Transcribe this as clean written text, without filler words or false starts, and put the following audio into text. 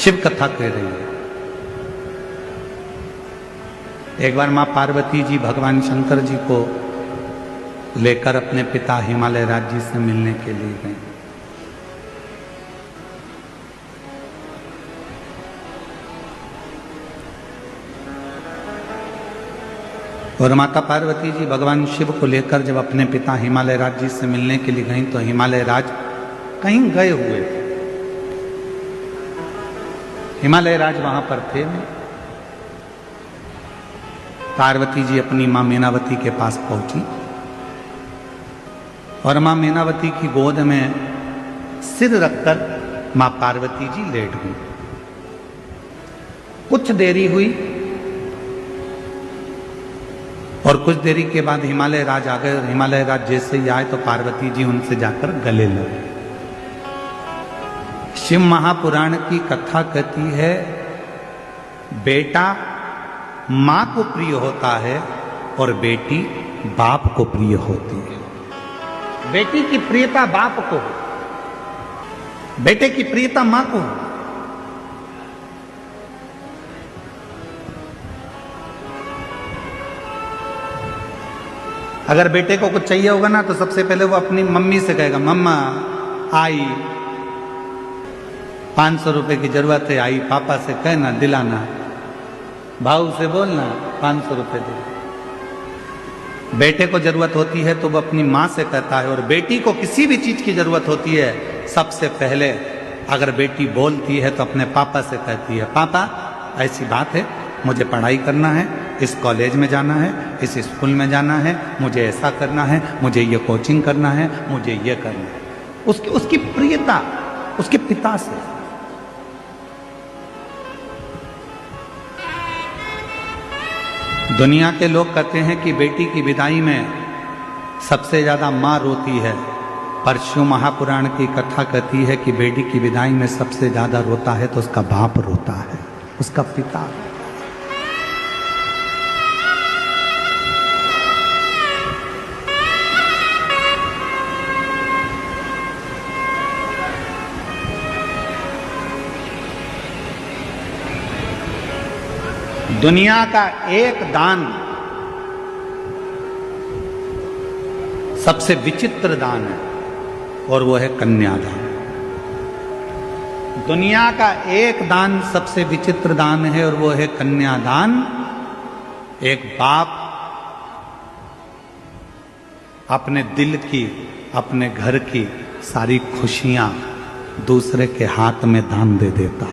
शिव कथा कह रही है। एक बार मां पार्वती जी भगवान शंकर जी को लेकर अपने पिता हिमालय राज्य से मिलने के लिए गए। और माता पार्वती जी भगवान शिव को लेकर जब अपने पिता हिमालय राज्य से मिलने के लिए गई तो हिमालय राज कहीं गए हुए थे। हिमालय राज वहां पर थे नहीं। पार्वती जी अपनी मां मीनावती के पास पहुंची और मां मीनावती की गोद में सिर रखकर मां पार्वती जी लेट गई। कुछ देरी हुई और कुछ देरी के बाद हिमालय राज आ गए। हिमालय राज जैसे ही आए तो पार्वती जी उनसे जाकर गले लगे। शिव महापुराण की कथा कहती है बेटा मां को प्रिय होता है और बेटी बाप को प्रिय होती है। बेटी की प्रियता बाप को, बेटे की प्रियता मां को। अगर बेटे को कुछ चाहिए होगा ना तो सबसे पहले वो अपनी मम्मी से कहेगा मम्मा आई 500 रुपए की जरूरत है, आई पापा से कहना दिलाना, भाऊ से बोलना 500 रुपए दे। बेटे को जरूरत होती है तो वो अपनी माँ से कहता है, और बेटी को किसी भी चीज की जरूरत होती है सबसे पहले अगर बेटी बोलती है तो अपने पापा से कहती है पापा ऐसी बात है, मुझे पढ़ाई करना है, इस कॉलेज में जाना है, इस स्कूल में जाना है, मुझे ऐसा करना है, मुझे ये कोचिंग करना है, मुझे ये करना है। उसकी प्रियता उसके पिता से। दुनिया के लोग कहते हैं कि बेटी की विदाई में सबसे ज्यादा मां रोती है, पर शिव महापुराण की कथा कहती है कि बेटी की विदाई में सबसे ज्यादा रोता है तो उसका बाप रोता है, उसका पिता। दुनिया का एक दान सबसे विचित्र दान है और वो है कन्यादान। दुनिया का एक दान सबसे विचित्र दान है और वो है कन्यादान। एक बाप अपने दिल की, अपने घर की सारी खुशियां दूसरे के हाथ में दान दे देता।